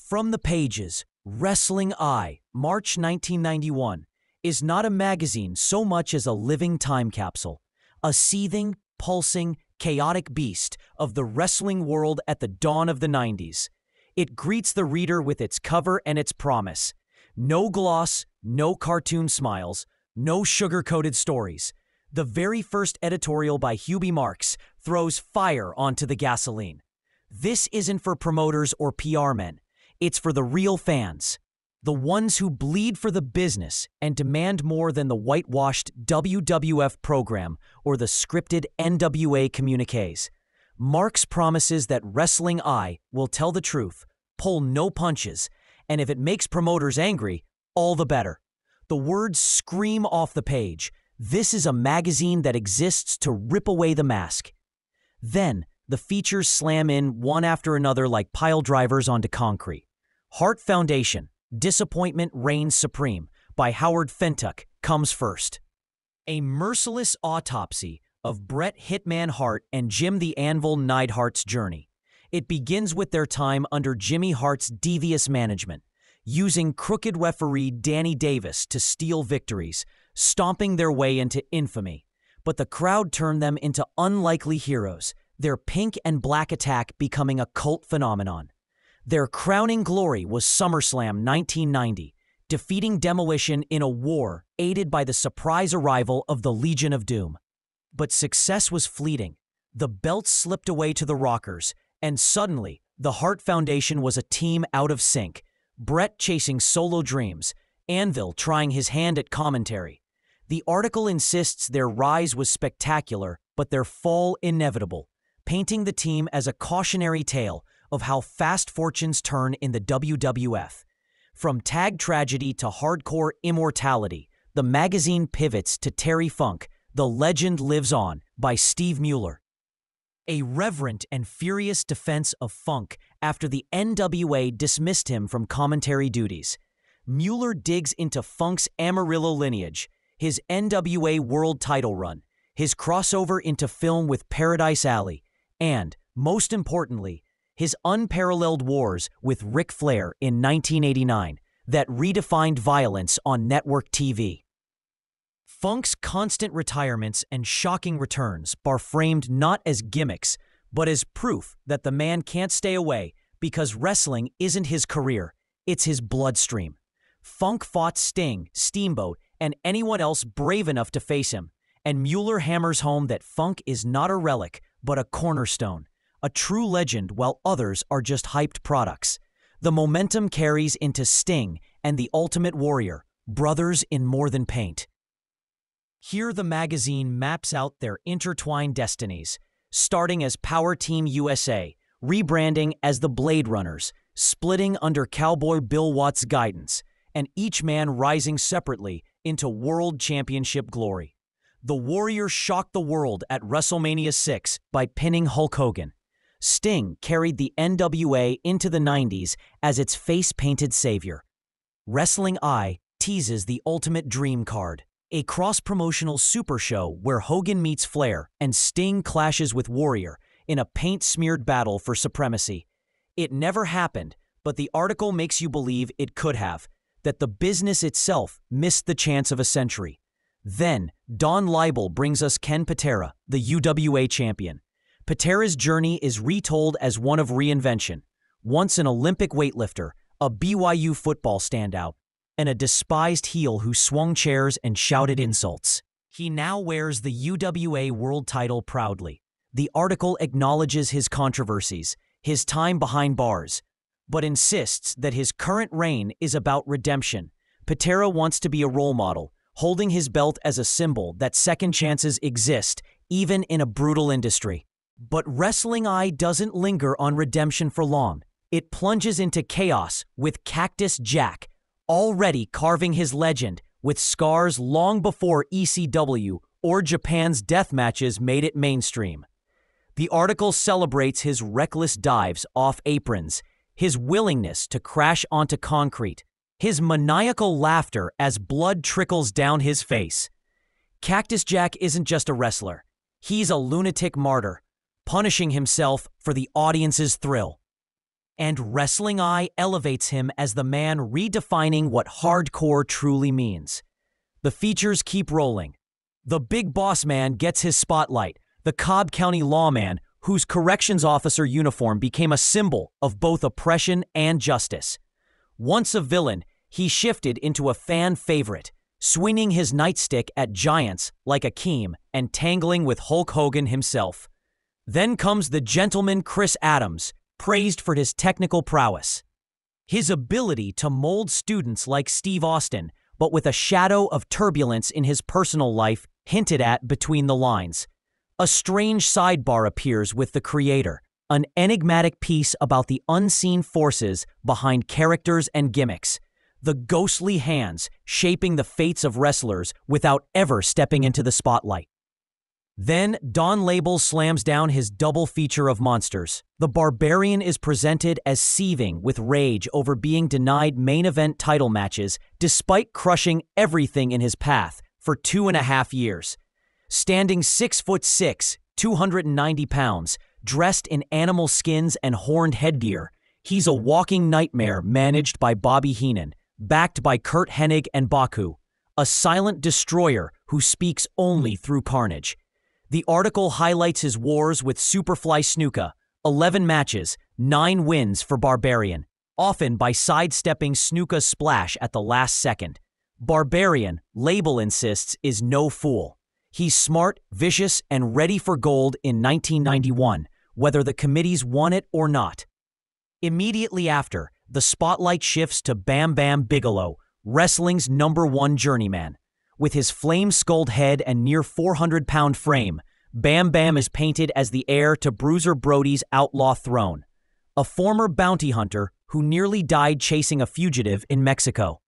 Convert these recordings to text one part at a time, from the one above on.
From the pages, Wrestling Eye, March 1991, is not a magazine so much as a living time capsule, a seething, pulsing, chaotic beast of the wrestling world at the dawn of the 90s. It greets the reader with its cover and its promise. No gloss, no cartoon smiles, no sugar-coated stories. The very first editorial by Hubie Marks throws fire onto the gasoline. This isn't for promoters or PR men. It's for the real fans. The ones who bleed for the business and demand more than the whitewashed WWF program or the scripted NWA communiques. Marks promises that Wrestling Eye will tell the truth, pull no punches, and if it makes promoters angry, all the better. The words scream off the page. This is a magazine that exists to rip away the mask. Then, the features slam in one after another like pile drivers onto concrete. Hart Foundation, Disappointment Reigns Supreme, by Howard Fentuck, comes first. A merciless autopsy of Bret Hitman Hart and Jim the Anvil Neidhart's journey. It begins with their time under Jimmy Hart's devious management, using crooked referee Danny Davis to steal victories, stomping their way into infamy. But the crowd turned them into unlikely heroes, their pink and black attack becoming a cult phenomenon. Their crowning glory was SummerSlam 1990, defeating Demolition in a war aided by the surprise arrival of the Legion of Doom. But success was fleeting. The belts slipped away to the Rockers, and suddenly, the Hart Foundation was a team out of sync. Bret chasing solo dreams, Anvil trying his hand at commentary. The article insists their rise was spectacular, but their fall inevitable, painting the team as a cautionary tale of how fast fortunes turn in the WWF. From tag tragedy to hardcore immortality, the magazine pivots to Terry Funk, The Legend Lives On, by Steve Mueller. A reverent and furious defense of Funk after the NWA dismissed him from commentary duties. Mueller digs into Funk's Amarillo lineage, his NWA world title run, his crossover into film with Paradise Alley, and, most importantly, his unparalleled wars with Ric Flair in 1989 that redefined violence on network TV. Funk's constant retirements and shocking returns are framed not as gimmicks, but as proof that the man can't stay away because wrestling isn't his career, it's his bloodstream. Funk fought Sting, Steamboat, and anyone else brave enough to face him, and Mueller hammers home that Funk is not a relic, but a cornerstone, a true legend while others are just hyped products. The momentum carries into Sting and the Ultimate Warrior, brothers in more than paint. Here the magazine maps out their intertwined destinies, starting as Power Team USA, rebranding as the Blade Runners, splitting under Cowboy Bill Watts' guidance, and each man rising separately into World Championship glory. The Warrior shocked the world at WrestleMania 6 by pinning Hulk Hogan. Sting carried the NWA into the 90s as its face-painted savior. Wrestling Eye teases the Ultimate Dream card, a cross-promotional super show where Hogan meets Flair and Sting clashes with Warrior in a paint-smeared battle for supremacy. It never happened, but the article makes you believe it could have, that the business itself missed the chance of a century. Then, Don Laible brings us Ken Patera, the UWA champion. Patera's journey is retold as one of reinvention. Once an Olympic weightlifter, a BYU football standout, and a despised heel who swung chairs and shouted insults. He now wears the UWA world title proudly. The article acknowledges his controversies, his time behind bars, but insists that his current reign is about redemption. Patera wants to be a role model, holding his belt as a symbol that second chances exist, even in a brutal industry. But Wrestling Eye doesn't linger on redemption for long. It plunges into chaos with Cactus Jack, already carving his legend with scars long before ECW or Japan's death matches made it mainstream. The article celebrates his reckless dives off aprons, his willingness to crash onto concrete, his maniacal laughter as blood trickles down his face. Cactus Jack isn't just a wrestler. He's a lunatic martyr, punishing himself for the audience's thrill. and Wrestling Eye elevates him as the man redefining what hardcore truly means. The features keep rolling. The big boss man gets his spotlight, the Cobb County lawman whose corrections officer uniform became a symbol of both oppression and justice. Once a villain, he shifted into a fan favorite, swinging his nightstick at giants like Akeem and tangling with Hulk Hogan himself. Then comes the gentleman Chris Adams, praised for his technical prowess. His ability to mold students like Steve Austin, but with a shadow of turbulence in his personal life hinted at between the lines. A strange sidebar appears with the creator, an enigmatic piece about the unseen forces behind characters and gimmicks, the ghostly hands shaping the fates of wrestlers without ever stepping into the spotlight. Then Don Laible slams down his double feature of monsters. The Barbarian is presented as seething with rage over being denied main event title matches despite crushing everything in his path for 2.5 years. Standing 6'6", 290 pounds, dressed in animal skins and horned headgear, he's a walking nightmare managed by Bobby Heenan, backed by Kurt Hennig and Baku, a silent destroyer who speaks only through carnage. The article highlights his wars with Superfly Snuka, 11 matches, 9 wins for Barbarian, often by sidestepping Snuka's splash at the last second. Barbarian, Laible insists, is no fool. He's smart, vicious, and ready for gold in 1991, whether the committees want it or not. Immediately after, the spotlight shifts to Bam Bam Bigelow, wrestling's #1 journeyman. With his flame-skulled head and near 400-pound frame, Bam Bam is painted as the heir to Bruiser Brody's outlaw throne, a former bounty hunter who nearly died chasing a fugitive in Mexico.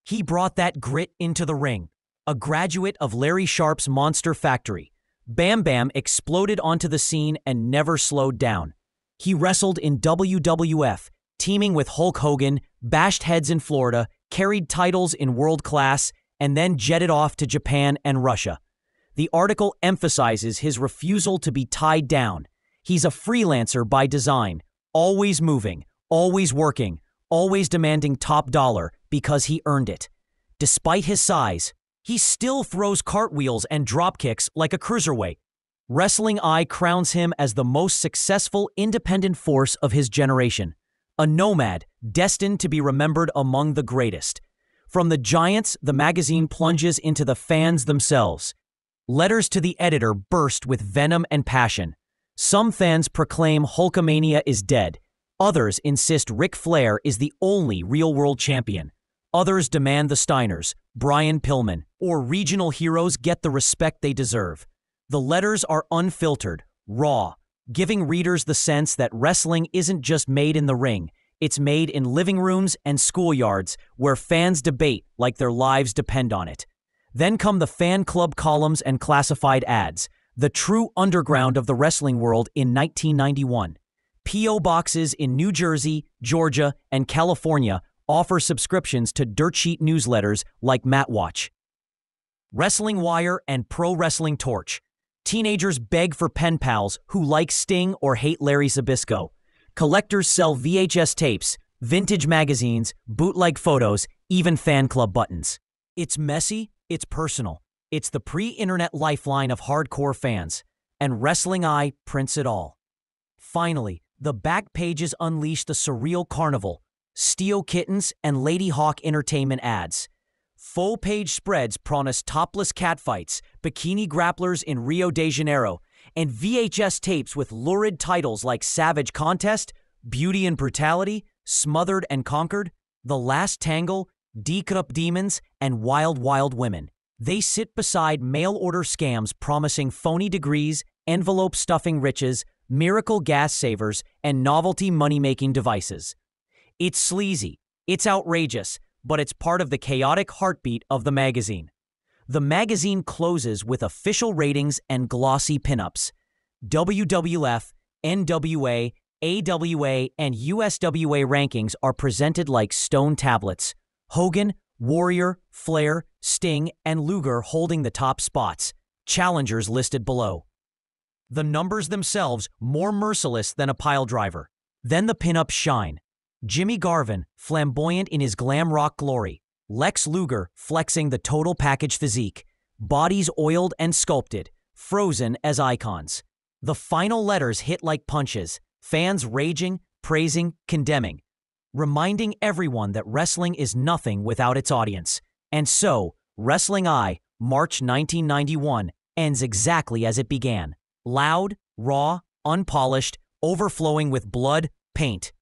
He brought that grit into the ring. A graduate of Larry Sharp's Monster Factory, Bam Bam exploded onto the scene and never slowed down. He wrestled in WWF, teaming with Hulk Hogan, bashed heads in Florida, carried titles in World Class, and then jetted off to Japan and Russia. The article emphasizes his refusal to be tied down. He's a freelancer by design, always moving, always working, always demanding top dollar because he earned it. Despite his size, he still throws cartwheels and dropkicks like a cruiserweight. Wrestling Eye crowns him as the most successful independent force of his generation, a nomad destined to be remembered among the greatest. From the giants, the magazine plunges into the fans themselves. Letters to the editor burst with venom and passion. Some fans proclaim Hulkamania is dead. Others insist Ric Flair is the only real-world champion. Others demand the Steiners, Brian Pillman, or regional heroes get the respect they deserve. The letters are unfiltered, raw, giving readers the sense that wrestling isn't just made in the ring. It's made in living rooms and schoolyards where fans debate like their lives depend on it. Then come the fan club columns and classified ads, the true underground of the wrestling world in 1991. P.O. boxes in New Jersey, Georgia, and California offer subscriptions to dirt sheet newsletters like Matwatch. Wrestling Wire and Pro Wrestling Torch. Teenagers beg for pen pals who like Sting or hate Larry Zbyszko. Collectors sell VHS tapes, vintage magazines, bootleg photos, even fan club buttons. It's messy, it's personal. It's the pre-internet lifeline of hardcore fans, and Wrestling Eye prints it all. Finally, the back pages unleash the surreal carnival, Steel Kittens and Lady Hawk Entertainment ads. Full-page spreads promise topless catfights, bikini grapplers in Rio de Janeiro, and VHS tapes with lurid titles like Savage Contest, Beauty and Brutality, Smothered and Conquered, The Last Tangle, D-Cup Demons, and Wild Wild Women. They sit beside mail-order scams promising phony degrees, envelope-stuffing riches, miracle gas savers, and novelty money-making devices. It's sleazy, it's outrageous, but it's part of the chaotic heartbeat of the magazine. The magazine closes with official ratings and glossy pinups. WWF, NWA, AWA, and USWA rankings are presented like stone tablets. Hogan, Warrior, Flair, Sting, and Luger holding the top spots. Challengers listed below. The numbers themselves more merciless than a piledriver. Then the pinups shine. Jimmy Garvin, flamboyant in his glam rock glory. Lex Luger, flexing the total package physique. Bodies oiled and sculpted, frozen as icons. The final letters hit like punches, fans raging, praising, condemning, reminding everyone that wrestling is nothing without its audience. And so, Wrestling Eye, March 1991, ends exactly as it began. Loud, raw, unpolished, overflowing with blood, paint,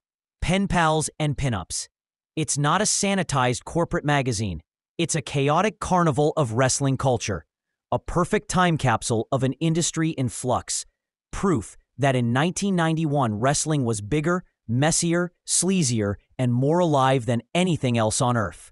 pen pals, and pinups. It's not a sanitized corporate magazine. It's a chaotic carnival of wrestling culture. A perfect time capsule of an industry in flux. Proof that in 1991 wrestling was bigger, messier, sleazier, and more alive than anything else on earth.